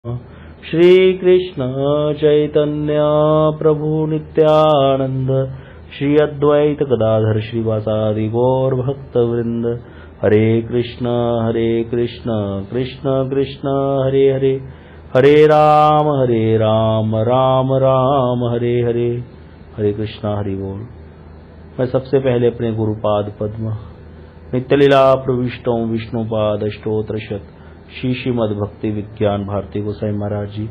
श्री कृष्ण चैतन्य प्रभु नित्यानंद श्री अद्वैत गदाधर श्रीवासादि गौर भक्त वृंद। हरे कृष्ण कृष्ण कृष्ण हरे हरे, हरे राम राम राम हरे हरे। हरे कृष्णा हरि बोल। मैं सबसे पहले अपने गुरुपाद पद्म नित्यलीला प्रविष्टों विष्णुपाद अष्टोत्र शत श्री श्रीमद भक्ति विज्ञान भारती गोसाई महाराज जी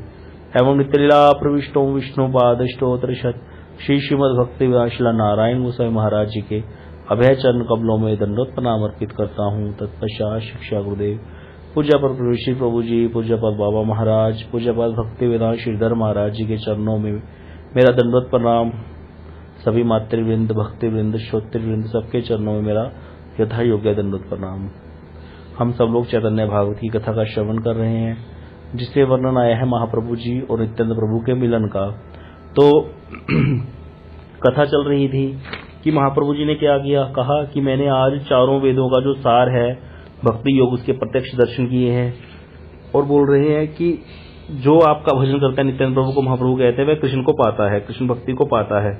एवं नित्यलीला प्रविष्टों विष्णुपाद अष्टोत्र शत श्री श्रीमद भक्ति विलाशिला नारायण गोसाई महाराज जी के अभय चरण कमलों में दंडवत प्रणाम अर्पित करता हूँ। तत्पश्चात शिक्षा गुरुदेव पूज्यपाद प्रभु प्रभु जी, पूज्यपाद बाबा महाराज, पूज्यपाद भक्ति वेदांत श्रीधर महाराज जी के चरणों में मेरा दंडवत प्रणाम। सभी मातृवृंद, भक्तिवृंद, श्रोतृवृंद सबके चरणों में मेरा यथा योग्य दंडवत प्रणाम। हम सब लोग चैतन्य भागवत की कथा का श्रवण कर रहे हैं, जिससे वर्णन आया है महाप्रभु जी और नित्यानंद प्रभु के मिलन का। तो कथा चल रही थी कि महाप्रभु जी ने क्या किया, कहा कि मैंने आज चारों वेदों का जो सार है भक्ति योग उसके प्रत्यक्ष दर्शन किए हैं, और बोल रहे हैं कि जो आपका भजन करता है नित्यानंद प्रभु को महाप्रभु कहते हैं वह कृष्ण को पाता है, कृष्ण भक्ति को पाता है।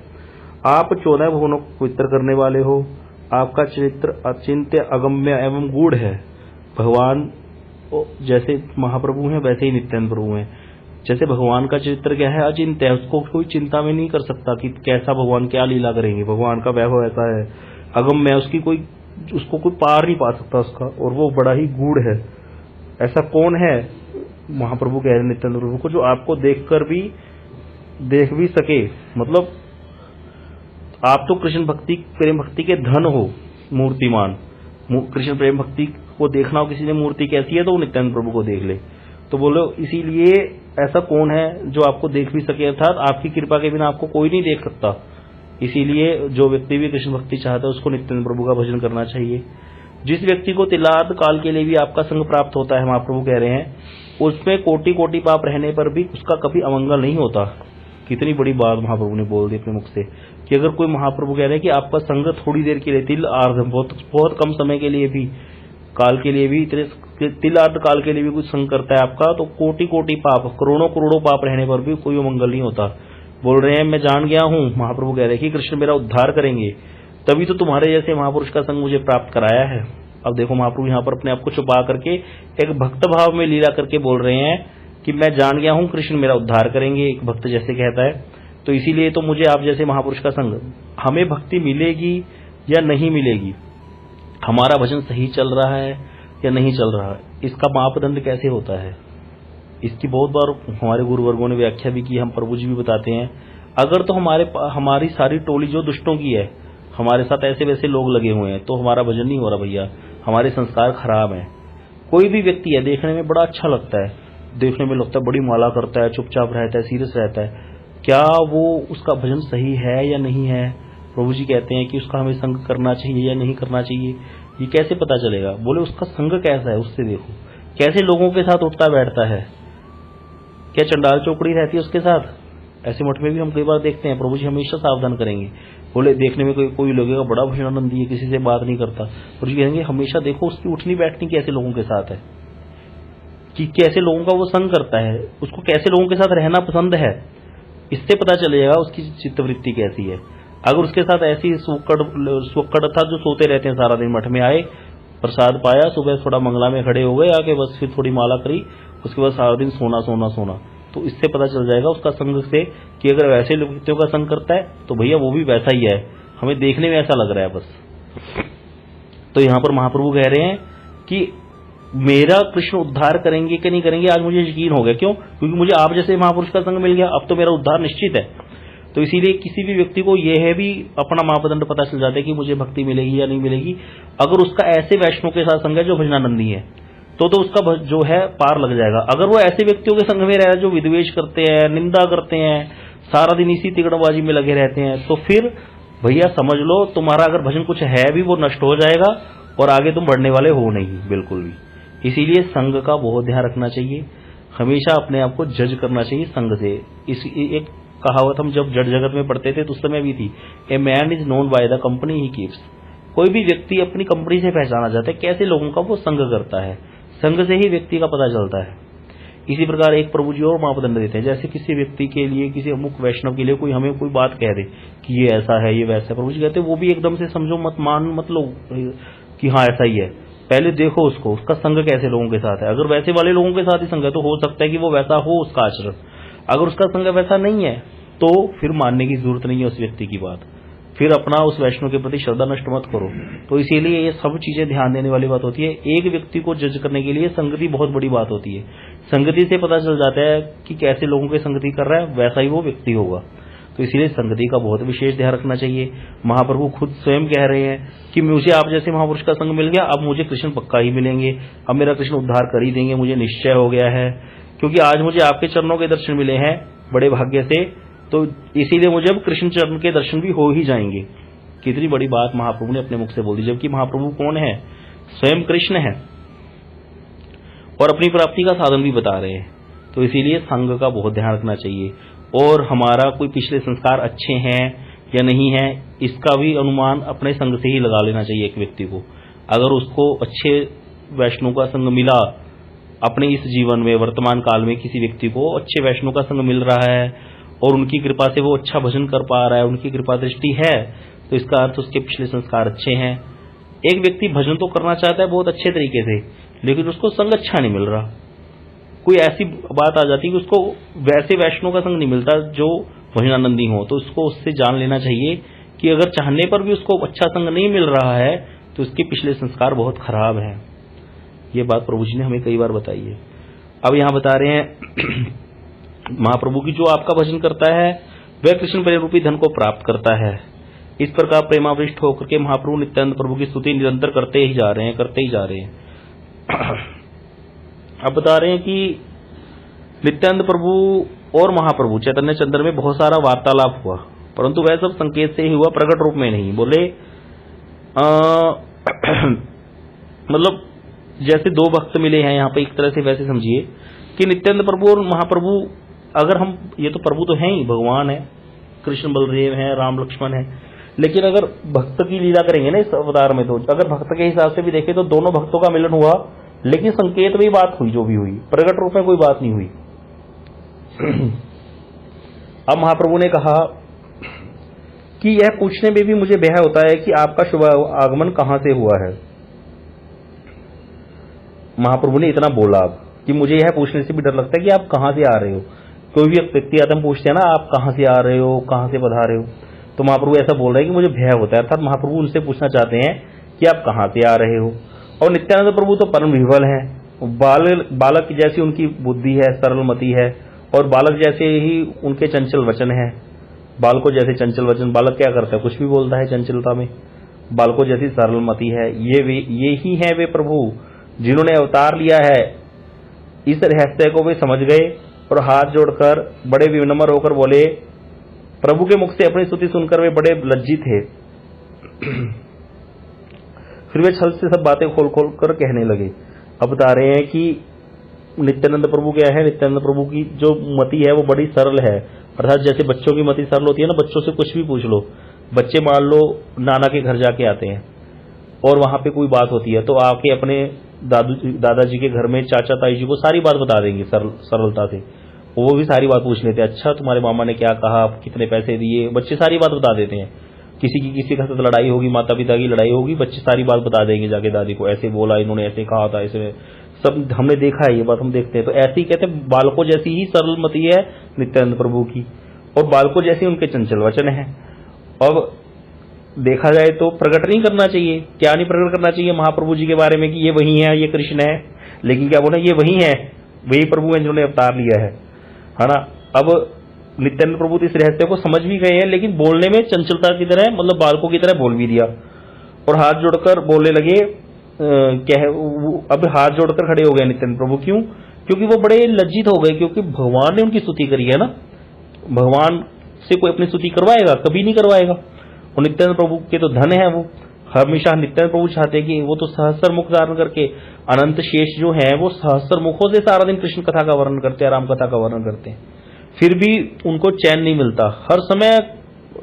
आप 14 भुवनों को पवित्र करने वाले हो, आपका चरित्र अचिंत्य अगम्य एवं गूढ़ है। भगवान जैसे महाप्रभु हैं वैसे ही नित्यानंद प्रभु हैं। जैसे भगवान का चरित्र क्या है, अचिंत्य है, उसको कोई चिंता में नहीं कर सकता कि कैसा भगवान क्या लीला करेंगे। भगवान का वैभव ऐसा है, अगम्य, उसको कोई पार नहीं पा सकता उसका, और वो बड़ा ही गूढ़ है। ऐसा कौन है, महाप्रभु कह रहे नित्यानंद प्रभु को, जो आपको देखकर भी देख भी सके। मतलब आप तो कृष्ण भक्ति प्रेम भक्ति के धन हो, मूर्तिमान। कृष्ण प्रेम भक्ति को देखना हो किसी ने मूर्ति कैसी है तो वो नित्यानंद प्रभु को देख ले। तो बोलो इसीलिए ऐसा कौन है जो आपको देख भी सके, अर्थात आपकी कृपा के बिना आपको कोई नहीं देख सकता। इसीलिए जो व्यक्ति भी कृष्ण भक्ति चाहता है उसको नित्यानंद प्रभु का भजन करना चाहिए। जिस व्यक्ति को तिलार्थ काल के लिए भी आपका संग प्राप्त होता है, महाप्रभु कह रहे हैं, उसमें कोटि कोटि पाप रहने पर भी उसका कभी अमंगल नहीं होता। कितनी बड़ी बात महाप्रभु ने बोल दी अपने मुख से कि अगर कोई महाप्रभु कह रहे हैं कि आपका संग थोड़ी देर के लिए, तिल आर्ध, बहुत कम समय के लिए भी, काल के लिए भी, तिल आर्ध काल के लिए भी कुछ संग करता है आपका, तो कोटि कोटि पाप, करोड़ों करोड़ों पाप रहने पर भी कोई अमंगल नहीं होता। बोल रहे हैं मैं जान गया हूं, महाप्रभु कह रहे हैं कि कृष्ण मेरा उद्धार करेंगे, तभी तो तुम्हारे जैसे महापुरुष का संग मुझे प्राप्त कराया है। अब देखो महाप्रभु यहाँ पर अपने आप को छुपा करके एक भक्त भाव में लीला करके बोल रहे हैं कि मैं जान गया हूं कृष्ण मेरा उद्धार करेंगे, एक भक्त जैसे कहता है। तो इसीलिए तो मुझे आप जैसे महापुरुष का संग, हमें भक्ति मिलेगी या नहीं मिलेगी, हमारा भजन सही चल रहा है या नहीं चल रहा है, इसका मापदंड कैसे होता है, इसकी बहुत बार हमारे गुरुवर्गों ने व्याख्या भी की, हम प्रभु जी भी बताते हैं। अगर तो हमारी सारी टोली जो दुष्टों की है, हमारे साथ ऐसे वैसे लोग लगे हुए हैं, तो हमारा भजन नहीं हो रहा भैया, हमारे संस्कार खराब हैं। कोई भी व्यक्ति है, देखने में बड़ा अच्छा लगता है, देखने में लगता है बड़ी माला करता है, चुपचाप रहता है, सीरियस रहता है, क्या वो उसका भजन सही है या नहीं है? प्रभु जी कहते हैं कि उसका हमें संग करना चाहिए या नहीं करना चाहिए। ये कैसे पता चलेगा? बोले उसका संग कैसा है, उससे देखो कैसे लोगों के साथ उठता बैठता है, क्या चंडाल चौकड़ी रहती है उसके साथ। ऐसे मठ में भी हम कई बार देखते हैं, प्रभु जी हमेशा सावधान करेंगे। बोले देखने में कोई लगेगा बड़ा भजनानंदी है, किसी से बात नहीं करता, प्रभु जी कहेंगे हमेशा देखो उसकी उठनी बैठनी कैसे लोगों के साथ है, कि कैसे लोगों का वो संग करता है, उसको कैसे लोगों के साथ रहना पसंद है। इससे पता चलेगा उसकी चित्तवृत्ति कैसी है। अगर उसके साथ ऐसी स्वक्कड़ था जो सोते रहते हैं सारा दिन, मठ में आए, प्रसाद पाया, सुबह थोड़ा मंगला में खड़े हो गए आके, बस फिर थोड़ी माला करी, उसके बाद सारा दिन सोना सोना सोना, तो इससे पता चल जाएगा उसका संग से कि अगर वैसे व्यक्तियों का संग करता है तो भैया वो भी वैसा ही है, हमें देखने में ऐसा लग रहा है बस। तो यहाँ पर महाप्रभु कह रहे हैं कि मेरा कृष्ण उद्धार करेंगे कि नहीं करेंगे, आज मुझे यकीन हो गया। क्यों? क्योंकि मुझे आप जैसे महापुरुष का संग मिल गया, अब तो मेरा उद्धार निश्चित है। तो इसीलिए किसी भी व्यक्ति को यह है भी अपना मापदंड पता चल जाता है कि मुझे भक्ति मिलेगी या नहीं मिलेगी। अगर उसका ऐसे वैष्णव के साथ संग है जो भजनानंदी है, तो उसका जो है पार लग जाएगा। अगर वो ऐसे व्यक्तियों के संग में रह रहा है जो विद्वेष करते हैं, निंदा करते हैं, सारा दिन इसी तिकड़बाजी में लगे रहते हैं, तो फिर भैया समझ लो तुम्हारा अगर भजन कुछ है भी वो नष्ट हो जाएगा और आगे तुम बढ़ने वाले हो नहीं बिल्कुल भी। इसीलिए संग का बहुत ध्यान रखना चाहिए, हमेशा अपने आप को जज करना चाहिए संग से। एक कहावत हम जब जड़ जगत में पढ़ते थे तो उस समय भी थी, a man is known by the company he keeps. कोई भी व्यक्ति अपनी कंपनी से पहचाना जाता है, कैसे लोगों का वो संग करता है, संग से ही व्यक्ति का पता चलता है। इसी प्रकार एक प्रभु जी और मापदंड देते हैं, जैसे किसी व्यक्ति के लिए, किसी अमुक वैष्णव के लिए कोई हमें कोई बात कह दे कि ये ऐसा है, ये वैसा है, प्रभु जी कहते हैं वो भी एकदम से समझो मत, मान मत लो कि हाँ ऐसा ही है। पहले देखो उसको, उसका संग कैसे लोगों के साथ है। अगर वैसे वाले लोगों के साथ ही संग है तो हो सकता है कि वो वैसा हो उसका आचरण। अगर उसका संग वैसा नहीं है तो फिर मानने की जरूरत नहीं है उस व्यक्ति की बात, फिर अपना उस वैष्णव के प्रति श्रद्धा नष्ट मत करो। तो इसीलिए ये सब चीजें ध्यान देने वाली बात होती है। एक व्यक्ति को जज करने के लिए संगति बहुत बड़ी बात होती है। संगति से पता चल जाता है कि कैसे लोगों की संगति कर रहा है, वैसा ही वो व्यक्ति होगा। तो इसीलिए संगति का बहुत विशेष ध्यान रखना चाहिए। महाप्रभु खुद स्वयं कह रहे हैं कि मुझे आप जैसे महापुरुष का संग मिल गया, अब मुझे कृष्ण पक्का ही मिलेंगे, अब मेरा कृष्ण उद्धार कर ही देंगे, मुझे निश्चय हो गया है, क्योंकि आज मुझे आपके चरणों के दर्शन मिले हैं बड़े भाग्य से, तो इसीलिए मुझे अब कृष्ण चरण के दर्शन भी हो ही जाएंगे। कितनी बड़ी बात महाप्रभु ने अपने मुख से बोल दी, जबकि महाप्रभु कौन है? स्वयं कृष्ण है और अपनी प्राप्ति का साधन भी बता रहे हैं। तो इसीलिए संग का बहुत ध्यान रखना चाहिए। और हमारा कोई पिछले संस्कार अच्छे हैं या नहीं है, इसका भी अनुमान अपने संग से ही लगा लेना चाहिए। एक व्यक्ति को अगर उसको अच्छे वैष्णव का संग मिला, अपने इस जीवन में वर्तमान काल में किसी व्यक्ति को अच्छे वैष्णव का संग मिल रहा है और उनकी कृपा से वो अच्छा भजन कर पा रहा है, उनकी कृपा दृष्टि है, तो इसका अर्थ उसके पिछले संस्कार अच्छे हैं। एक व्यक्ति भजन तो करना चाहता है बहुत अच्छे तरीके से, लेकिन उसको संग अच्छा नहीं मिल रहा, कोई ऐसी बात आ जाती है कि उसको वैसे वैष्णव का संग नहीं मिलता जो भजनानंदी हो, तो उसको उससे जान लेना चाहिए कि अगर चाहने पर भी उसको अच्छा संग नहीं मिल रहा है तो उसके पिछले संस्कार बहुत खराब हैं। ये बात प्रभु जी ने हमें कई बार बताई है। अब यहां बता रहे हैं महाप्रभु की, जो आपका भजन करता है वह कृष्ण प्रेम रूपी धन को प्राप्त करता है। इस प्रकार प्रेमाविष्ट होकर के महाप्रभु नित्यानंद प्रभु की स्तुति निरंतर करते ही जा रहे हैं। अब बता रहे हैं कि नित्यानंद प्रभु और महाप्रभु चैतन्य चंद्र में बहुत सारा वार्तालाप हुआ, परंतु वह सब संकेत से ही हुआ, प्रकट रूप में नहीं। बोले मतलब जैसे दो भक्त मिले हैं यहाँ पे, एक तरह से वैसे समझिए कि नित्यानंद प्रभु और महाप्रभु, अगर हम, ये तो प्रभु तो हैं ही, भगवान है, कृष्ण बलदेव हैं, राम लक्ष्मण है, लेकिन अगर भक्त की लीला करेंगे ना इस अवतार में, तो अगर भक्त के हिसाब से भी देखें तो दोनों भक्तों का मिलन हुआ, लेकिन संकेत में ही बात हुई, जो भी हुई, प्रकट रूप में कोई बात नहीं हुई। अब महाप्रभु ने कहा कि यह पूछने में भी मुझे भय होता है कि आपका शुभ आगमन कहां से हुआ है। महाप्रभु ने इतना बोला कि मुझे यह पूछने से भी डर लगता है कि आप कहां से आ रहे हो। कोई भी व्यक्ति आता है, पूछते हैं ना आप कहां से आ रहे हो, कहां से पधारे हो, तो महाप्रभु ऐसा बोल रहे हैं कि मुझे भय होता है, अर्थात महाप्रभु उनसे पूछना चाहते हैं कि आप कहां से आ रहे हो। और नित्यानंद प्रभु तो परम विह्वल है, बालक जैसी उनकी बुद्धि है, सरलमति है, और बालक जैसे ही उनके चंचल वचन है। बालकों जैसे चंचल वचन, बालक क्या करता है, कुछ भी बोलता है चंचलता में, बालकों जैसी सरलमति है। ये ही है वे प्रभु जिन्होंने अवतार लिया है। इस रहस्य को वे समझ गए और हाथ जोड़कर बड़े विनम्र होकर बोले। प्रभु के मुख से अपनी स्तुति सुनकर वे बड़े लज्जित थे। फिर वे छल से सब बातें खोल खोल कर कहने लगे। अब बता रहे हैं कि नित्यानंद प्रभु क्या है, नित्यानंद प्रभु की जो मति है वो बड़ी सरल है, अर्थात जैसे बच्चों की मति सरल होती है ना, बच्चों से कुछ भी पूछ लो। बच्चे मान लो नाना के घर जाके आते हैं और वहां पे कोई बात होती है, तो आके अपने दादाजी के घर में चाचा ताई जी को सारी बात बता देंगे सरलता से। वो भी सारी बात पूछ लेते हैं, अच्छा तुम्हारे मामा ने क्या कहा, कितने पैसे दिए, बच्चे सारी बात बता देते हैं। किसी के साथ लड़ाई होगी, माता पिता की लड़ाई होगी, बच्चे सारी बात बता देंगे जाके दादी को, ऐसे बोला इन्होंने, ऐसे कहा था, ऐसे सब हमने देखा है, ये बात हम देखते हैं। तो ऐसे ही कहते हैं, बालकों जैसी ही सरलमति है नित्यानंद प्रभु की, और बालकों जैसे उनके चंचल वचन है। अब देखा जाए तो प्रकट नहीं करना चाहिए, क्या नहीं प्रकट करना चाहिए महाप्रभु जी के बारे में कि ये वही है, ये कृष्ण है, लेकिन क्या बोला, ये वही है, वही प्रभु है जिन्होंने अवतार लिया है ना। अब नित्यानंद प्रभु इस रहस्य को समझ भी गए हैं, लेकिन बोलने में चंचलता की तरह, मतलब बालकों की तरह बोल भी दिया और हाथ जोड़कर बोलने लगे। क्या है, अब हाथ जोड़कर खड़े हो गए नित्यानंद प्रभु। क्यों? क्योंकि वो बड़े लज्जित हो गए, क्योंकि भगवान ने उनकी स्तुति करी है ना। भगवान से कोई अपनी स्तुति करवाएगा? कभी नहीं करवाएगा। और नित्यानंद प्रभु के तो धन है, वो हमेशा नित्यानंद प्रभु चाहते हैं कि वो तो सहस्त्र मुख धारण करके, अनंत शेष जो है वो सहस्त्र मुखों से सारा दिन कृष्ण कथा का वर्णन करते हैं, राम कथा का वर्णन करते हैं, फिर भी उनको चैन नहीं मिलता, हर समय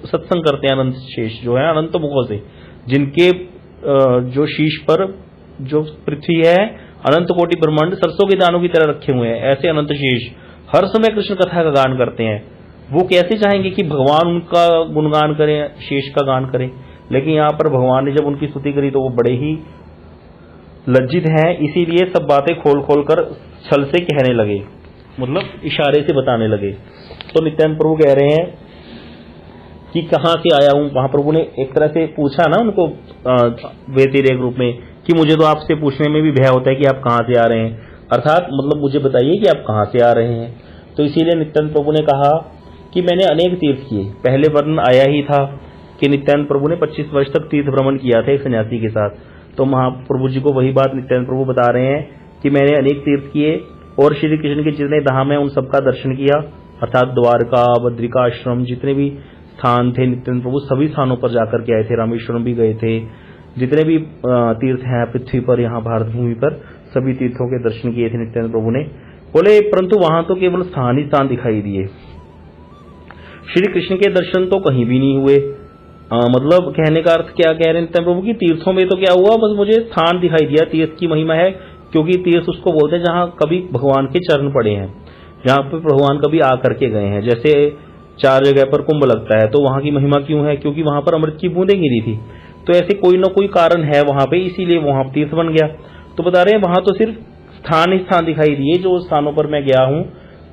सत्संग करते हैं अनंत शेष जो है, अनंत मुखों से, जिनके जो शीश पर जो पृथ्वी है अनंत कोटि ब्रह्मांड सरसों के दानों की तरह रखे हुए हैं। ऐसे अनंत शेष हर समय कृष्ण कथा का गान करते हैं। वो कैसे चाहेंगे कि भगवान उनका गुणगान करें, शेष का गान करें? लेकिन यहाँ पर भगवान ने जब उनकी स्तुति करी तो वो बड़े ही लज्जित हैं, इसीलिए सब बातें खोल खोल कर छल से कहने लगे, मतलब इशारे से बताने लगे। तो नित्यानंद प्रभु कह रहे हैं कि कहाँ से आया हूँ। महाप्रभु ने एक तरह से पूछा ना उनको व्यतिरेक रूप में कि मुझे तो आपसे पूछने में भी भय होता है कि आप कहाँ से आ रहे हैं, अर्थात मतलब मुझे बताइए कि आप कहाँ से आ रहे हैं। तो इसीलिए नित्यानंद प्रभु ने कहा कि मैंने अनेक तीर्थ किए। पहले वर्णन आया ही था कि नित्यानंद प्रभु ने 25 वर्ष तक तीर्थ भ्रमण किया था एक सन्यासी के साथ। तो महाप्रभु जी को वही बात नित्यानंद प्रभु बता रहे हैं कि मैंने अनेक तीर्थ किए और श्री कृष्ण के जितने धाम है उन सबका दर्शन किया, अर्थात द्वारका, बद्रिकाश्रम, जितने भी स्थान थे नित्यानंद प्रभु सभी स्थानों पर जाकर के आए थे। रामेश्वरम भी गए थे, जितने भी तीर्थ हैं पृथ्वी पर, यहाँ भारत भूमि पर सभी तीर्थों के दर्शन किए थे नित्यानंद प्रभु ने। बोले परंतु वहां तो केवल स्थान ही स्थान दिखाई दिए, श्री कृष्ण के दर्शन तो कहीं भी नहीं हुए। मतलब कहने का अर्थ क्या कह रहे हैं नित्यानंद प्रभु की, तीर्थों में तो क्या हुआ, बस मुझे स्थान दिखाई दिया। तीर्थ की महिमा है, क्योंकि तीर्थ उसको बोलते हैं जहां कभी भगवान के चरण पड़े हैं, जहां पर भगवान कभी आकर के गए हैं। जैसे 4 जगह पर कुंभ लगता है तो वहां की महिमा क्यों है, क्योंकि वहां पर अमृत की बूंदें गिरी थी। तो ऐसे कोई ना कोई कारण है वहां पे, इसीलिए वहां तीर्थ बन गया। तो बता रहे हैं वहां तो सिर्फ स्थान ही स्थान दिखाई दिए, जो स्थानों पर मैं गया हूं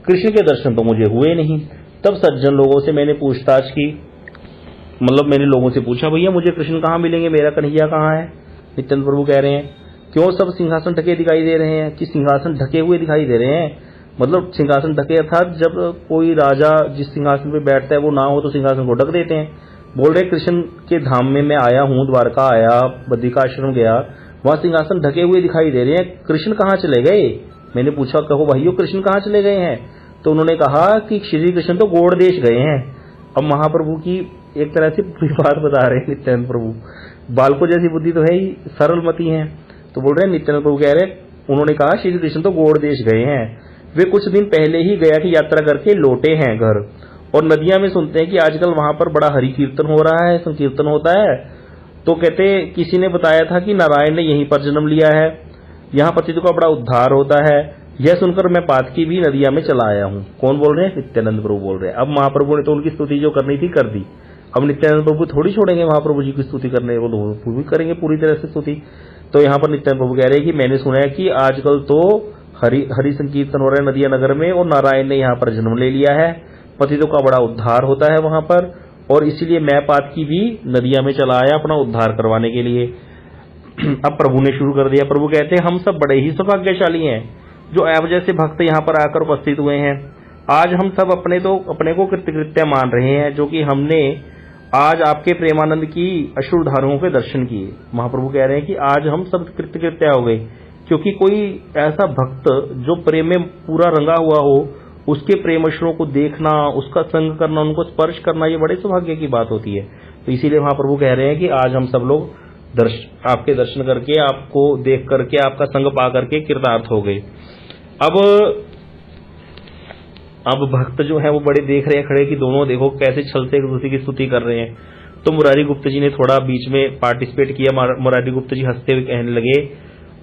कृष्ण के दर्शन तो मुझे हुए नहीं। तब सज्जन लोगों से मैंने पूछताछ की, मतलब मैंने लोगों से पूछा भैया मुझे कृष्ण कहाँ मिलेंगे, मेरा कन्हैया कहाँ है। नित्यानंद प्रभु कह रहे हैं क्यों सब सिंहासन ढके दिखाई दे रहे हैं, कि सिंहासन ढके हुए दिखाई दे रहे हैं, मतलब सिंहासन ढके अर्थात जब कोई राजा जिस सिंहासन पे बैठता है वो ना हो तो सिंहासन को ढक देते हैं। बोल रहे कृष्ण के धाम में मैं आया हूँ, द्वारका आया, बद्रिकाश्रम गया, वहां सिंहासन ढके हुए दिखाई दे रहे हैं, कृष्ण कहाँ चले गए। मैंने पूछा कहो भाइयों कृष्ण कहाँ चले गए हैं, तो उन्होंने कहा कि श्री कृष्ण तो गौड़ देश गए हैं। अब महाप्रभु की एक तरह से पूरी बात बता रहे हैं नित्यानंद प्रभु, बालकों जैसी बुद्धि तो है ही, सरल मती है। तो बोल रहे हैं नित्यानंद प्रभु कह रहे हैं, उन्होंने कहा श्री कृष्ण तो गौड़ देश गए हैं, वे कुछ दिन पहले ही गया की यात्रा करके लौटे हैं घर। और नदियां में सुनते हैं कि आजकल वहां पर बड़ा हरि कीर्तन हो रहा है, संकीर्तन होता है। तो कहते किसी ने बताया था कि नारायण ने यहीं पर जन्म लिया है, यहाँ पतितों का बड़ा उद्धार होता है। यह सुनकर मैं पातकी भी नदिया में चला आया हूँ। कौन बोल रहे हैं, नित्यानंद प्रभु बोल रहे हैं। अब महाप्रभु ने तो उनकी स्तुति जो करनी थी कर दी, अब नित्यानंद प्रभु थोड़ी छोड़ेंगे महाप्रभु जी की स्तुति करने, वो तो भी करेंगे पूरी तरह से स्तुति। तो यहाँ पर नित्यानंद प्रभु कह रहे हैं कि मैंने सुना है कि आजकल तो हरि संकीर्तन हो रहा है नदिया नगर में, और नारायण ने यहाँ पर जन्म ले लिया है, पतितों का बड़ा उद्धार होता है वहां पर, और इसीलिए मैं पातकी भी नदिया में चला आया अपना उद्धार करवाने के लिए। अब प्रभु ने शुरू कर दिया। प्रभु कहते हैं हम सब बड़े ही सौभाग्यशाली हैं जो आप जैसे भक्त यहाँ पर आकर उपस्थित हुए हैं। आज हम सब अपने को कृतकृत्य मान रहे हैं, जो कि हमने आज आपके प्रेमानंद की अश्रु धाराओं के दर्शन किए। महाप्रभु कह रहे हैं कि आज हम सब कृतकृत्य हो गए, क्योंकि कोई ऐसा भक्त जो प्रेम में पूरा रंगा हुआ हो, उसके प्रेम अश्रुओं को देखना, उसका संग करना, उनको स्पर्श करना, ये बड़े सौभाग्य की बात होती है। तो इसीलिए महाप्रभु कह रहे हैं कि आज हम सब लोग आपके दर्शन करके, आपको देख करके, आपका संग पा करके कृतार्थ हो गए। अब भक्त जो है वो बड़े देख रहे हैं खड़े कि दोनों देखो कैसे छल से एक दूसरे की स्तुति कर रहे हैं। तो मुरारी गुप्त जी ने थोड़ा बीच में पार्टिसिपेट किया। मुरारी गुप्त जी हंसते हुए कहने लगे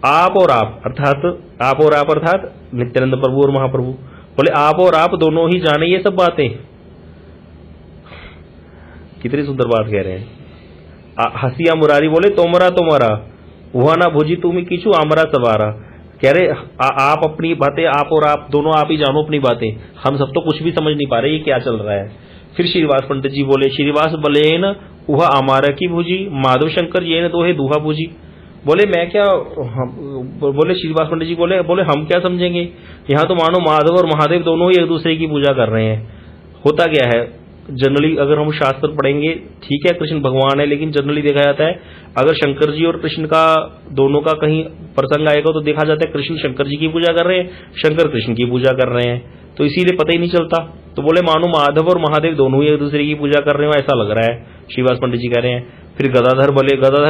आप और आप अर्थात नित्यानंद प्रभु और महाप्रभु बोले आप और आप दोनों ही जाने ये सब बातें। कितनी सुंदर बात कह रहे हैं। हसिया मुरारी बोले तोमरा वह ना भुजी तुम्हें किचू आमरा सवारा। कह रहे आप अपनी बातें, आप और आप दोनों आप ही जानो अपनी बातें, हम सब तो कुछ भी समझ नहीं पा रहे ये क्या चल रहा है। फिर श्रीवास पंडित जी बोले श्रीवास बलेन वह आमारा की भुजी माधव शंकर ये न दोहे दूहा भुजी। बोले मैं क्या, बोले श्रीवास पंडित जी बोले हम क्या समझेंगे, यहाँ तो मानो माधव और महादेव दोनों ही एक दूसरे की पूजा कर रहे हैं। होता क्या है जनरली, अगर हम शास्त्र पढ़ेंगे ठीक है कृष्ण भगवान है, लेकिन जनरली देखा जाता है अगर शंकर जी और कृष्ण का दोनों का कहीं प्रसंग आएगा तो देखा जाता है कृष्ण शंकर जी की पूजा कर रहे हैं, शंकर कृष्ण की पूजा कर रहे हैं, तो इसीलिए पता ही नहीं चलता। तो बोले मानो माधव और महादेव दोनों ही एक दूसरे की पूजा कर रहे हो ऐसा लग रहा है, श्रीवास पंडित जी कह रहे हैं। फिर गदाधर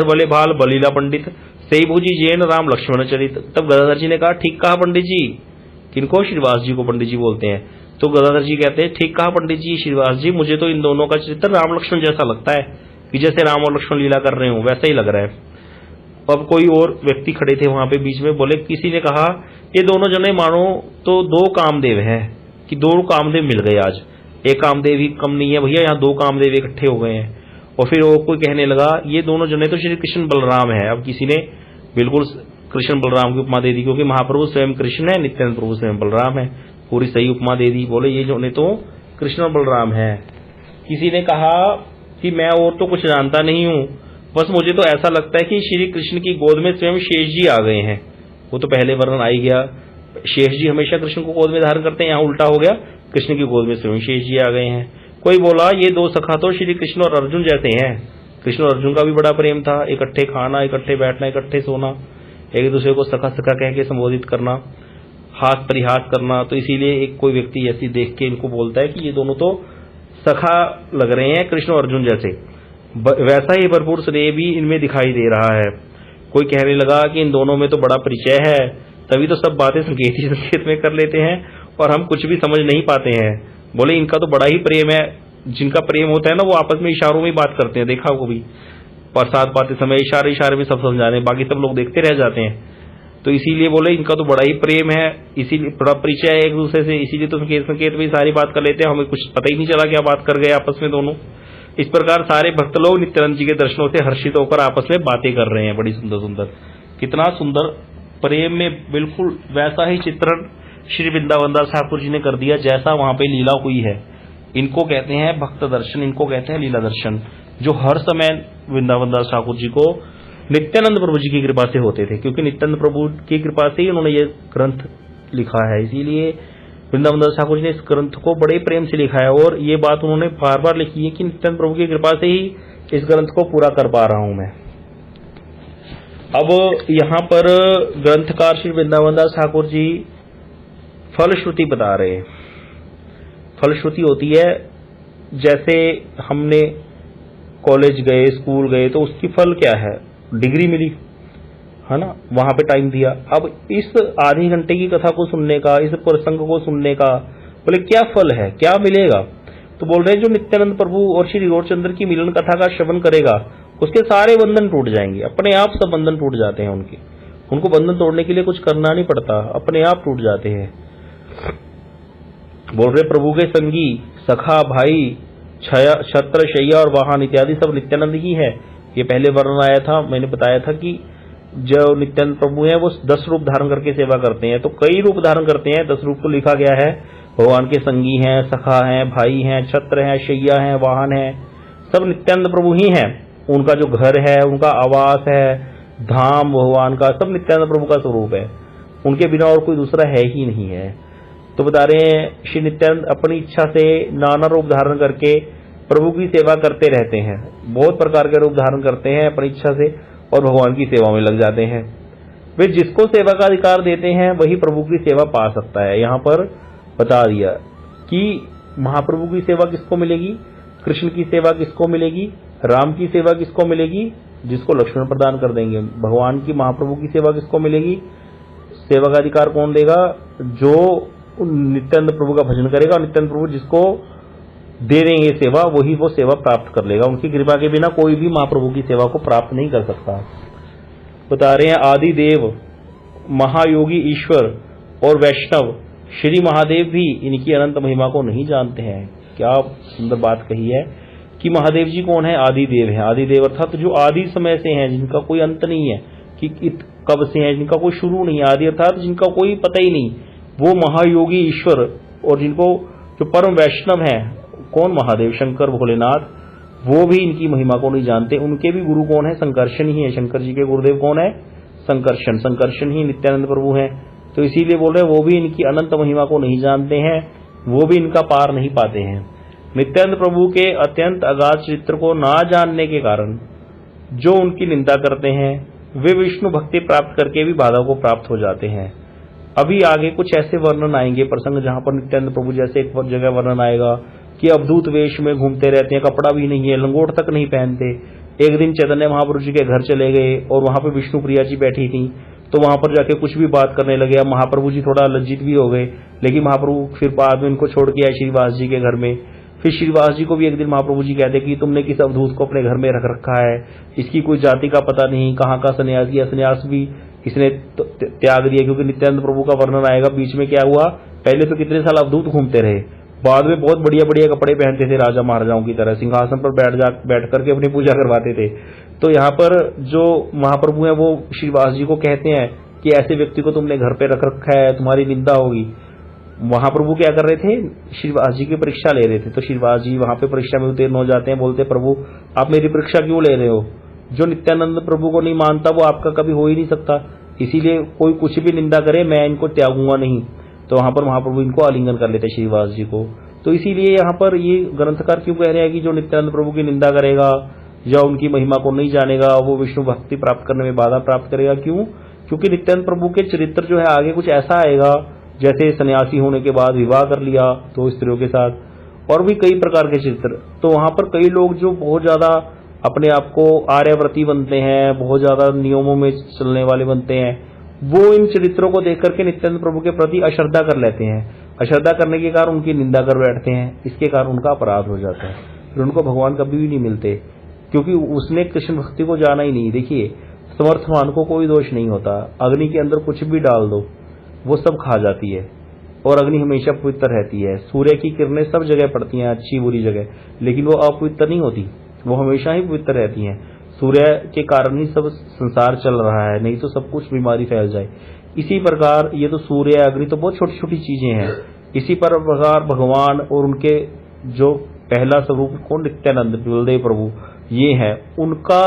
बोले भाल बलीला पंडित सही भूजी जैन राम लक्ष्मण चरित। तब गदाधर जी ने कहा ठीक कहा पंडित जी। किनको, श्रीवास जी को पंडित जी बोलते हैं। तो गदाधर जी कहते हैं ठीक कहा पंडित जी श्रीवास जी, मुझे तो इन दोनों का चित्र राम लक्ष्मण जैसा लगता है कि जैसे राम और लक्ष्मण लीला कर रहे हो वैसा ही लग रहा है। अब कोई और व्यक्ति खड़े थे वहां पे बीच में, बोले, किसी ने कहा ये दोनों जने मानो तो दो कामदेव हैं, कि दो कामदेव मिल गए आज, एक कामदेव ही कम नहीं है भैया, यहाँ दो कामदेव इकट्ठे हो गए हैं। और फिर वो कोई कहने लगा ये दोनों जने तो श्री कृष्ण बलराम है। अब किसी ने बिल्कुल कृष्ण बलराम की उपमा दे दी, क्योंकि महाप्रभु स्वयं कृष्ण है, नित्यानंद प्रभु स्वयं बलराम है, पूरी सही उपमा दे दी। बोले ये जने तो कृष्ण और बलराम है। किसी ने कहा कि मैं और तो कुछ जानता नहीं हूं, बस मुझे तो ऐसा लगता है कि श्री कृष्ण की गोद में स्वयं शेष जी आ गए हैं। वो तो पहले वर्णन आ ही गया, शेष जी हमेशा कृष्ण को गोद में धारण करते हैं, यहाँ उल्टा हो गया, कृष्ण की गोद में स्वयं शेष जी आ गए हैं। कोई बोला ये दो सखा तो श्री कृष्ण और अर्जुन जैसे हैं। कृष्ण और अर्जुन का भी बड़ा प्रेम था, इकट्ठे खाना, इकट्ठे बैठना, इकट्ठे सोना, एक दूसरे को सखा सखा कह के संबोधित करना, हास परिहास करना। तो इसीलिए एक कोई व्यक्ति ऐसी देख के इनको बोलता है कि ये दोनों तो सखा लग रहे हैं, कृष्ण और अर्जुन जैसे। वैसा ही भरपूर स्नेह भी इनमें दिखाई दे रहा है। कोई कहने लगा कि इन दोनों में तो बड़ा परिचय है, तभी तो सब बातें संकेत ही संकेत में कर लेते हैं और हम कुछ भी समझ नहीं पाते हैं। बोले इनका तो बड़ा ही प्रेम है, जिनका प्रेम होता है ना वो आपस में इशारों में बात करते हैं, देखा वो भी प्रसाद पाते समय इशारे इशारे में सब समझाने, बाकी सब लोग देखते रह जाते हैं। तो इसीलिए बोले इनका तो बड़ा ही प्रेम है, इसीलिए बड़ा परिचय है एक दूसरे से, इसीलिए तो संकेत संकेत में सारी बात कर लेते हैं, हमें कुछ पता ही नहीं चला क्या बात कर गए आपस में दोनों। इस प्रकार सारे भक्त लोग नित्यानंद जी के दर्शनों से हर्षित होकर आपस में बातें कर रहे हैं, बड़ी सुंदर सुंदर। कितना सुंदर प्रेम में बिल्कुल वैसा ही चित्रण श्री वृंदावन दास ठाकुर जी ने कर दिया जैसा वहां पे लीला हुई है। इनको कहते हैं भक्त दर्शन, इनको कहते हैं लीला दर्शन, जो हर समय वृंदावन दास ठाकुर जी को नित्यानंद प्रभु जी की कृपा से होते थे, क्योंकि नित्यानंद प्रभु की कृपा से ही उन्होंने ये ग्रंथ लिखा है। इसीलिए वृंदावन दास ठाकुर जी ने इस ग्रंथ को बड़े प्रेम से लिखा है और ये बात उन्होंने बार बार लिखी है कि नित्यानंद प्रभु की कृपा से ही इस ग्रंथ को पूरा कर पा रहा हूं मैं। अब यहां पर ग्रंथकार श्री वृंदावन दास ठाकुर जी फलश्रुति बता रहे हैं। फलश्रुति होती है जैसे हमने कॉलेज गए, स्कूल गए, तो उसकी फल क्या है, डिग्री मिली है ना, वहां पे टाइम दिया। अब इस आधे घंटे की कथा को सुनने का, इस प्रसंग को सुनने का, बोले क्या फल है, क्या मिलेगा? तो बोल रहे हैं जो नित्यानंद प्रभु और श्री गौरचंद्र की मिलन कथा का श्रवण करेगा उसके सारे बंधन टूट जाएंगे, अपने आप सब बंधन टूट जाते हैं उनके। उनको बंधन तोड़ने के लिए कुछ करना नहीं पड़ता, अपने आप टूट जाते हैं। बोल रहे प्रभु के संगी, सखा, भाई, छत्र, शैया और वाहन इत्यादि सब नित्यानंद ही है। ये पहले वर्णन आया था, मैंने बताया था कि जो नित्यानंद प्रभु हैं वो 10 रूप धारण करके सेवा करते हैं, तो कई रूप धारण करते हैं, 10 रूप को लिखा गया है। भगवान के संगी हैं, सखा हैं, भाई हैं, छत्र हैं, शैया हैं, वाहन हैं, सब नित्यानंद प्रभु ही हैं। उनका जो घर है, उनका आवास है, धाम भगवान का, सब नित्यानंद प्रभु का स्वरूप है, उनके बिना और कोई दूसरा है ही नहीं है। तो बता रहे हैं श्री नित्यानंद अपनी इच्छा से नाना रूप धारण करके प्रभु की सेवा करते रहते हैं, बहुत प्रकार के रूप धारण करते हैं अपनी इच्छा से और भगवान की सेवा में लग जाते हैं। वे जिसको सेवा का अधिकार देते हैं वही प्रभु की सेवा पा सकता है। यहाँ पर बता दिया कि महाप्रभु की सेवा किसको मिलेगी, कृष्ण की सेवा किसको मिलेगी, राम की सेवा किसको मिलेगी, जिसको लक्ष्मण प्रदान कर देंगे। भगवान की, महाप्रभु की सेवा किसको मिलेगी, सेवा का अधिकार कौन देगा, जो नित्यानंद प्रभु का भजन करेगा, और नित्यानंद प्रभु जिसको दे देंगे सेवा वही वो सेवा प्राप्त कर लेगा। उनकी कृपा के बिना कोई भी महाप्रभु की सेवा को प्राप्त नहीं कर सकता। बता रहे हैं आदि देव, महायोगी ईश्वर और वैष्णव श्री महादेव भी इनकी अनंत महिमा को नहीं जानते हैं। क्या सुंदर बात कही है कि महादेव जी कौन है, आदि देव है। आदि देव अर्थात जो आदि समय से हैं, जिनका कोई अंत नहीं है, कि कब से हैं, जिनका कोई शुरू नहीं। आदि अर्थात जिनका कोई पता ही नहीं, वो महायोगी ईश्वर, और जिनको जो परम वैष्णव हैं, कौन, महादेव, शंकर, भोलेनाथ, वो भी इनकी महिमा को नहीं जानते। उनके भी गुरु कौन है, संकर्षण ही है। शंकर जी के गुरुदेव कौन है, संकर्षण, संकर्षण ही नित्यानंद प्रभु हैं। तो इसीलिए बोल रहे वो भी इनकी अनंत महिमा को नहीं जानते हैं, वो भी इनका पार नहीं पाते हैं। नित्यानंद प्रभु के अत्यंत अगाध चरित्र को ना जानने के कारण जो उनकी निंदा करते हैं वे विष्णु भक्ति प्राप्त करके भी बाधा को प्राप्त हो जाते हैं। अभी आगे कुछ ऐसे वर्णन आएंगे प्रसंग जहां पर नित्यानंद प्रभु जैसे एक जगह वर्णन आएगा कि अवधूत वेश में घूमते रहते हैं, कपड़ा भी नहीं है, लंगोट तक नहीं पहनते। एक दिन चैतन्य महाप्रभु जी के घर चले गए और वहां पे विष्णु प्रिया जी बैठी थी, तो वहां पर जाके कुछ भी बात करने लगे। अब महाप्रभु जी थोड़ा लज्जित भी हो गए, लेकिन महाप्रभु फिर बाद में इनको छोड़ के आए श्रीवास जी के घर में। फिर श्रीवास जी को भी एक दिन महाप्रभु जी कहते कि तुमने किस अवधूत को अपने घर में रख रखा है, इसकी कोई जाति का पता नहीं, कहाँ का सन्यासी या सन्यास भी इसने त्याग दिया। क्योंकि नित्यानंद प्रभु का वर्णन आएगा बीच में क्या हुआ, पहले तो कितने साल अवधूत घूमते रहे, बाद में बहुत बढ़िया बढ़िया कपड़े पहनते थे राजा महाराजाओं की तरह, सिंहासन पर बैठ करके अपनी पूजा करवाते थे। तो यहाँ पर जो महाप्रभु है वो श्रीवास जी को कहते हैं कि ऐसे व्यक्ति को तुमने घर पे रख रखा है, तुम्हारी निंदा होगी। महाप्रभु क्या कर रहे थे, श्रीवास जी की परीक्षा ले रहे थे। तो श्रीवास जी वहां पे परीक्षा में उत्तीर्ण हो जाते हैं, बोलते प्रभु आप मेरी परीक्षा क्यों ले रहे हो, जो नित्यानंद प्रभु को नहीं मानता वो आपका कभी हो ही नहीं सकता, इसीलिए कोई कुछ भी निंदा करे मैं इनको त्यागूंगा नहीं। तो वहां पर महाप्रभु इनको आलिंगन कर लेते श्रीवास जी को। तो इसीलिए यहाँ पर ये ग्रंथकार क्यों कह रहे हैं कि जो नित्यानंद प्रभु की निंदा करेगा या उनकी महिमा को नहीं जानेगा वो विष्णु भक्ति प्राप्त करने में बाधा प्राप्त करेगा। क्यों? क्योंकि नित्यानंद प्रभु के चरित्र जो है आगे कुछ ऐसा आएगा, जैसे सन्यासी होने के बाद विवाह कर लिया 2 स्त्रियों के साथ, और भी कई प्रकार के चरित्र। तो वहां पर कई लोग जो बहुत ज्यादा अपने आप को आर्यव्रती बनते हैं, बहुत ज्यादा नियमों में चलने वाले बनते हैं, वो इन चरित्रों को देख करके नित्यानंद प्रभु के प्रति अश्रद्धा कर लेते हैं। अश्रद्धा करने के कारण उनकी निंदा कर बैठते हैं, इसके कारण उनका अपराध हो जाता है, फिर उनको भगवान कभी भी नहीं मिलते, क्योंकि उसने कृष्ण भक्ति को जाना ही नहीं। देखिए समर्थवान को कोई दोष नहीं होता, अग्नि के अंदर कुछ भी डाल दो वो सब खा जाती है और अग्नि हमेशा पवित्र रहती है। सूर्य की किरणें सब जगह पड़ती हैं, अच्छी बुरी जगह, लेकिन वो अपवित्र नहीं होती, वो हमेशा ही पवित्र रहती हैं। सूर्य के कारण ही सब संसार चल रहा है, नहीं तो सब कुछ बीमारी फैल जाए। इसी प्रकार ये तो सूर्य अग्नि तो बहुत छोटी छोटी चीजें हैं। इसी प्रकार भगवान और उनके जो पहला स्वरूप को नित्यानंद बलदेव प्रभु ये है, उनका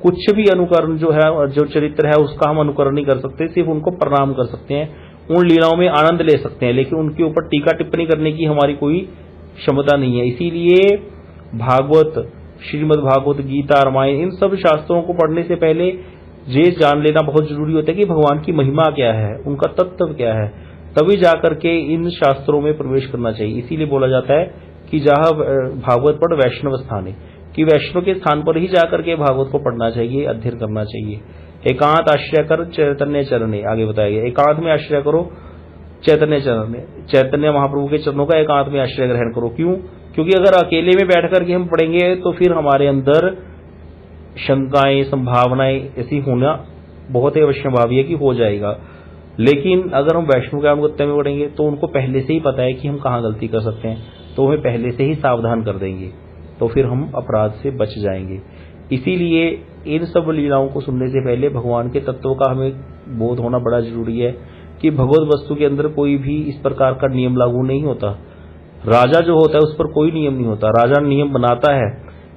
कुछ भी अनुकरण जो है, जो चरित्र है उसका हम अनुकरण नहीं कर सकते, सिर्फ उनको प्रणाम कर सकते हैं, उन लीलाओं में आनंद ले सकते हैं, लेकिन उनके ऊपर टीका टिप्पणी करने की हमारी कोई क्षमता नहीं है। इसीलिए भागवत, श्रीमद् भागवत, गीता, रामायण, इन सब शास्त्रों को पढ़ने से पहले ये जान लेना बहुत जरूरी होता है कि भगवान की महिमा क्या है, उनका तत्व क्या है, तभी जाकर के इन शास्त्रों में प्रवेश करना चाहिए। इसीलिए बोला जाता है कि जहाँ भागवत पढ़ वैष्णव स्थान है, कि वैष्णव के स्थान पर ही जाकर के भागवत को पढ़ना चाहिए, अध्ययन करना चाहिए। एकांत आश्रय कर चैतन्य चरणे, आगे बताया गया एकांत में आश्रय करो चैतन्य चरण, चैतन्य महाप्रभु के चरणों का एकांत में आश्रय ग्रहण करो। क्यों? क्योंकि अगर अकेले में बैठ करके हम पढ़ेंगे तो फिर हमारे अंदर शंकाएं, संभावनाएं ऐसी होना बहुत ही अवश्यभावी है कि हो जाएगा। लेकिन अगर हम वैष्णव के अनुगत्य में पढ़ेंगे तो उनको पहले से ही पता है कि हम कहाँ गलती कर सकते हैं, तो हमें पहले से ही सावधान कर देंगे, तो फिर हम अपराध से बच जाएंगे। इसीलिए इन सब लीलाओं को सुनने से पहले भगवान के तत्वों का हमें बोध होना बड़ा जरूरी है कि भगवत वस्तु के अंदर कोई भी इस प्रकार का नियम लागू नहीं होता। राजा जो होता है उस पर कोई नियम नहीं होता, राजा नियम बनाता है,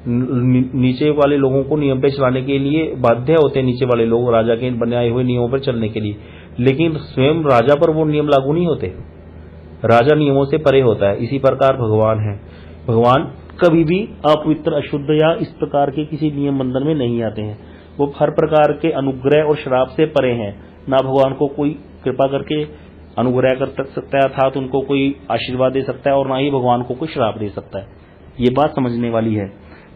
नीचे वाले लोगों को नियम पे चलाने के लिए बाध्य होते हैं नीचे वाले लोग राजा के बनाए हुए नियमों पर चलने के लिए, लेकिन स्वयं राजा पर वो नियम लागू नहीं होते, राजा नियमों से परे होता है। इसी प्रकार भगवान है, भगवान कभी भी अपवित्र, अशुद्ध या इस प्रकार के किसी नियम बंधन में नहीं आते हैं, वो हर प्रकार के अनुग्रह और श्राप से परे हैं। ना भगवान को कोई कृपा करके अनुग्रह कर सकता है अर्थात उनको कोई आशीर्वाद दे सकता है, और ना ही भगवान को कोई श्राप दे सकता है। ये बात समझने वाली है।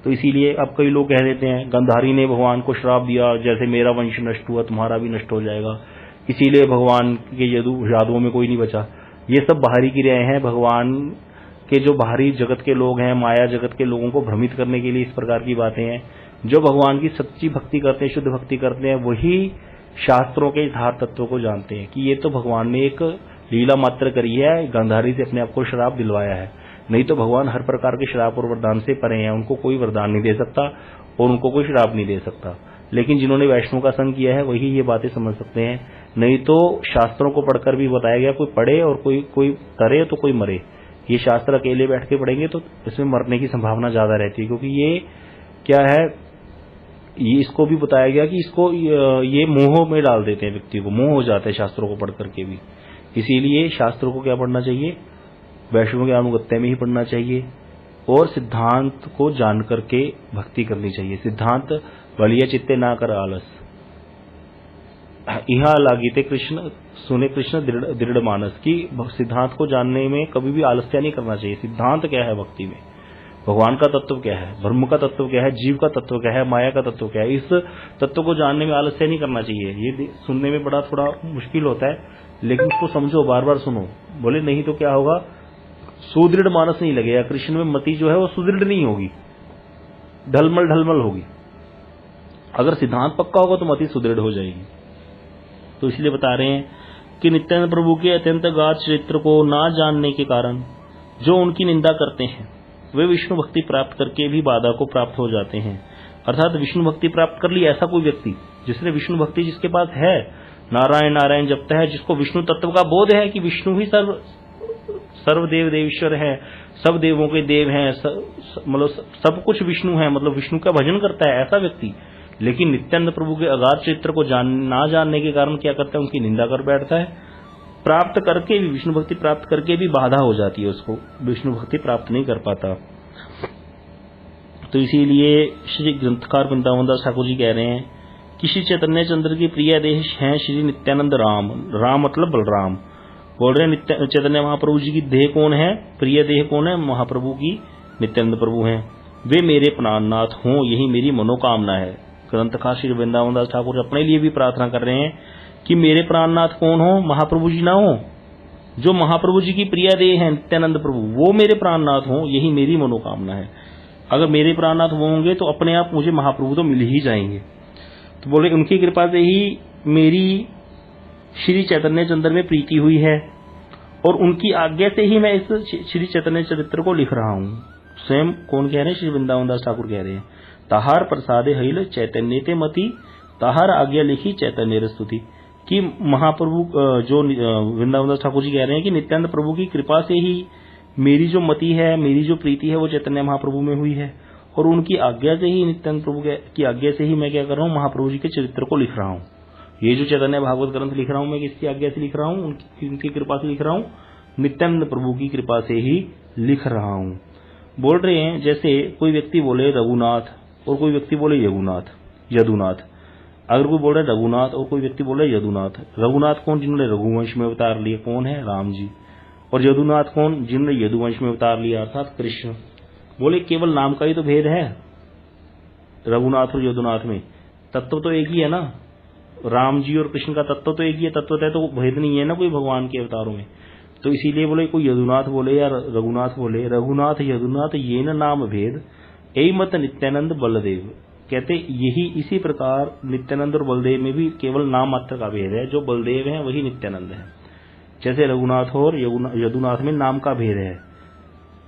तो इसीलिए अब कई लोग कह देते हैं गंधारी ने भगवान को श्राप दिया, जैसे मेरा वंश नष्ट हुआ तुम्हारा भी नष्ट हो जाएगा, इसीलिए भगवान के यादवों में कोई नहीं बचा। ये सब बाहरी क्रियाएं हैं, भगवान के जो बाहरी जगत के लोग हैं, माया जगत के लोगों को भ्रमित करने के लिए इस प्रकार की बातें हैं। जो भगवान की सच्ची भक्ति करते हैं, शुद्ध भक्ति करते हैं, वही शास्त्रों के यथार्थ तत्वों को जानते हैं कि ये तो भगवान ने एक लीला मात्र करी है, गंधारी से अपने आप को श्राप दिलवाया है, नहीं तो भगवान हर प्रकार के श्राप और वरदान से परे हैं, उनको कोई वरदान नहीं दे सकता और उनको कोई श्राप नहीं दे सकता। लेकिन जिन्होंने वैष्णव का संग किया है वही ये बातें समझ सकते हैं, नहीं तो शास्त्रों को पढ़कर भी बताया गया कोई पढ़े और कोई करे तो कोई मरे। ये शास्त्र अकेले बैठ के पढ़ेंगे तो इसमें मरने की संभावना ज्यादा रहती है, क्योंकि ये क्या है, ये इसको भी बताया गया कि इसको ये मोह में डाल देते हैं, व्यक्ति को मोह हो जाता है शास्त्रों को पढ़ करके भी। इसीलिए शास्त्रों को क्या पढ़ना चाहिए, वैष्णव के अनुगत्य में ही पढ़ना चाहिए, और सिद्धांत को जान करके भक्ति करनी चाहिए। सिद्धांत बलिया चित्ते ना कर आलस, यहाँ लागिते कृष्ण सुने कृष्ण दृढ़ मानस की। सिद्धांत को जानने में कभी भी आलस्य नहीं करना चाहिए। सिद्धांत क्या है भक्ति में, भगवान का तत्व क्या है, ब्रह्म का तत्व क्या है, जीव का तत्व क्या है, माया का तत्व क्या है, इस तत्व को जानने में आलस्य नहीं करना चाहिए। ये सुनने में थोड़ा मुश्किल होता है, लेकिन उसको समझो, बार बार सुनो। बोले नहीं तो क्या होगा, सुदृढ़ मानस नहीं लगेगा, कृष्ण में मति जो है वो सुदृढ़ नहीं होगी, ढलमल ढलमल होगी। अगर सिद्धांत पक्का होगा तो मति सुदृढ़ हो जाएगी। तो इसलिए बता रहे हैं कि नित्यानंद प्रभु के अत्यंत गाढ़ चरित्र को ना जानने के कारण जो उनकी निंदा करते हैं वे विष्णु भक्ति प्राप्त करके भी बाधा को प्राप्त हो जाते हैं। अर्थात विष्णु भक्ति प्राप्त कर ली ऐसा कोई व्यक्ति जिसने विष्णु भक्ति जिसके पास है, नारायण नारायण जपता है, जिसको विष्णु तत्व का बोध है कि विष्णु ही सर्वदेव देवेश्वर है, सब देवों के देव हैं, मतलब सब कुछ विष्णु है, मतलब विष्णु का भजन करता है ऐसा व्यक्ति, लेकिन नित्यानंद प्रभु के अगाध चरित्र को ना जानने के कारण क्या करता है, उनकी निंदा कर बैठता है। प्राप्त करके भी, विष्णु भक्ति प्राप्त करके भी बाधा हो जाती है, उसको विष्णु भक्ति प्राप्त नहीं कर पाता। तो इसीलिए श्री ग्रंथकार वृंदावन दास ठाकुर जी कह रहे हैं कि श्री चैतन्य चंद्र की प्रिय देह हैं श्री नित्यानंद राम। राम मतलब बलराम। बोल रहे हैं चैतन्य महाप्रभु जी की देह कौन है, प्रिय देह कौन है, महाप्रभु की नित्यानंद प्रभु हैं। वे मेरे प्राणनाथ हों, यही मेरी मनोकामना है। ग्रंथकार श्री वृंदावन दास ठाकुर अपने लिए भी प्रार्थना कर रहे हैं कि मेरे प्राणनाथ कौन हो, महाप्रभु जी ना हो, जो महाप्रभु जी की प्रिय देह है नित्यानंद प्रभु, वो मेरे प्राणनाथ हो, यही मेरी मनोकामना है। अगर मेरे प्राणनाथ वो होंगे तो अपने आप मुझे महाप्रभु तो मिल ही जाएंगे। तो बोले उनकी कृपा से ही मेरी श्री चैतन्य चंद्र में प्रीति हुई है और उनकी आज्ञा से ही मैं इस श्री चैतन्य चरित्र को लिख रहा हूँ। स्वयं कौन कह रहे हैं, श्री वृंदावन दास ठाकुर कह रहे हैं, ताहार प्रसादे हईल चैतन्य ते मति, ताहार आज्ञा लिखी चैतन्य स्तुति। कि महाप्रभु जो वृंदावन दास ठाकुर जी कह रहे हैं कि नित्यानंद प्रभु की कृपा से ही मेरी जो मति है, मेरी जो प्रीति है वो चैतन्य महाप्रभु में हुई है और उनकी आज्ञा से ही, नित्यानंद प्रभु की आज्ञा से ही मैं क्या कर रहा हूँ, महाप्रभु जी के चरित्र को लिख रहा हूँ। ये जो चैतन्य भागवत ग्रंथ लिख रहा हूँ मैं किसकी आज्ञा से लिख रहा हूँ, उनकी कृपा से लिख रहा हूँ, नित्यानंद प्रभु की कृपा से ही लिख रहा हूँ। बोल रहे हैं जैसे कोई व्यक्ति बोले रघुनाथ और कोई व्यक्ति बोले यदुनाथ। अगर कोई बोल रहे रघुनाथ और कोई व्यक्ति बोले यदुनाथ, रघुनाथ कौन, जिन्होंने रघुवंश में अवतार लिए, कौन है, राम जी। और यदुनाथ कौन, जिन्होंने यदुवंश में अवतार लिया, अर्थात कृष्ण। बोले केवल नाम का ही तो भेद है रघुनाथ और यदुनाथ में, तत्व तो एक ही है ना। राम जी और कृष्ण का तत्व तो एक ही है, तत्वतः तो भेद नहीं है ना कोई भगवान के अवतारों में। तो इसीलिए बोले कोई यदुनाथ बोले या रघुनाथ बोले, रघुनाथ यदुनाथ ये न नाम भेद, यही मत नित्यानंद बलदेव। कहते यही इसी प्रकार नित्यानंद और बलदेव में भी केवल नाम मात्र का भेद है, जो बलदेव है वही नित्यानंद है। जैसे रघुनाथ और यदुनाथ में नाम का भेद है,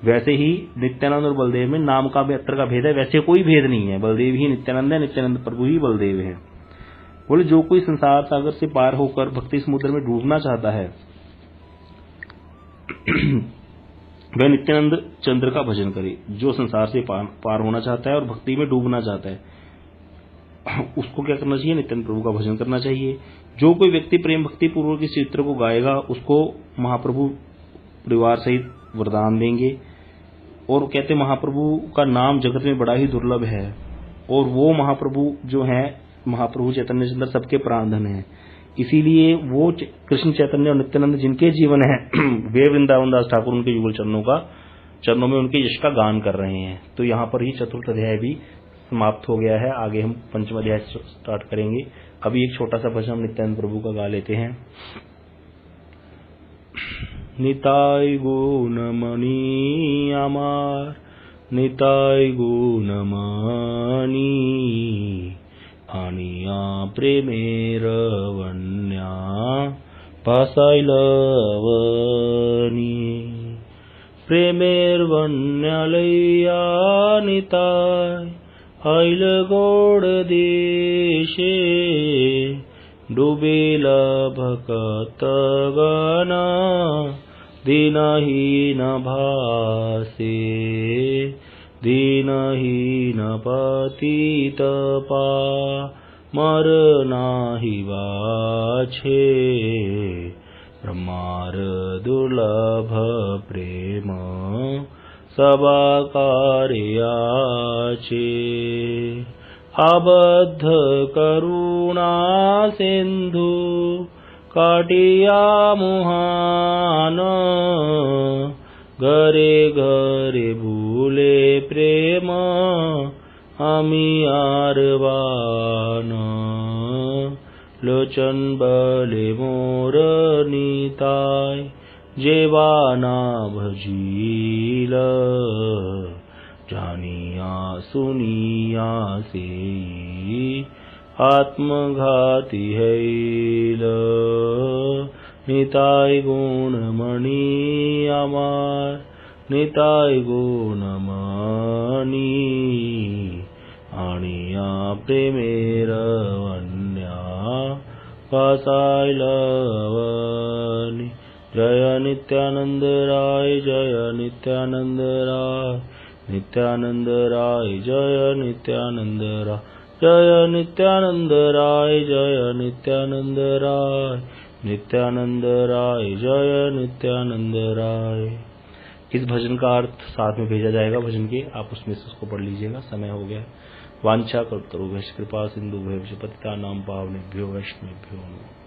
वैसे ही नित्यानंद और बलदेव में नाम का मात्र का भेद है, वैसे कोई भेद नहीं है। बलदेव ही नित्यानंद है, नित्यानंद प्रभु ही बलदेव है। बोले जो कोई संसार सागर से पार होकर भक्ति समुद्र में डूबना चाहता है वह नित्यानंद चंद्र का भजन करे। जो संसार से पार होना चाहता है और भक्ति में डूबना चाहता है उसको क्या करना चाहिए, नित्यानंद प्रभु का भजन करना चाहिए। जो कोई व्यक्ति प्रेम भक्ति पूर्वक इस चित्र को गाएगा उसको महाप्रभु परिवार सहित वरदान देंगे। और कहते महाप्रभु का नाम जगत में बड़ा ही दुर्लभ है और वो महाप्रभु जो है, महाप्रभु चैतन्य चंद्र सबके प्राणधन है। इसीलिए वो कृष्ण चैतन्य और नित्यानंद जिनके जीवन है वे वृंदावन दास ठाकुर उनके युगल चरणों में उनके यश का गान कर रहे हैं। तो यहाँ पर ही चतुर्थ अध्याय भी समाप्त हो गया है। आगे हम पंचम अध्याय स्टार्ट करेंगे। अभी एक छोटा सा भजन हम नित्यानंद प्रभु का गा लेते हैं। निताय गुणमणि अमार, निताय गुणमणि आनिया प्रेमेर वन्या पासाइलवनी, प्रेमेर वन्या लैया निताय आइल गोड देशे, डुबेला भक्त गना दीनहीन भासे, दीनहीन पतित पामर नाही वाछे, ब्रह्मार दुर्लभ प्रेम सबा कार्याचे, आबद्ध करुणा सिंधु काटिया मुहान, घरे घरे भूले प्रेम आमी आरवान, लोचन बले मोर निताय जेवाना भजील जानिया सुनिया से आत्मघाती हैल निताय गुणमणि अमार निताय गुणमणि आणिया प्रेमेर वन्या पासाय लवनी जय नित्यानंद राय जय नित्यानंद राय नित्यानंद राय जय नित्यानंद राय जय नित्यानंद राय जय नित्यानंद राय नित्यानंद राय जय नित्यानंद राय। इस भजन का अर्थ साथ में भेजा जाएगा भजन के, आप उसमें से उसको पढ़ लीजिएगा। समय हो गया। वांछा कल्पतरुभ्यश्च कृपा सिंधुभ्यश्च पतितानां पावनेभ्यो वैष्णवेभ्यो नमः।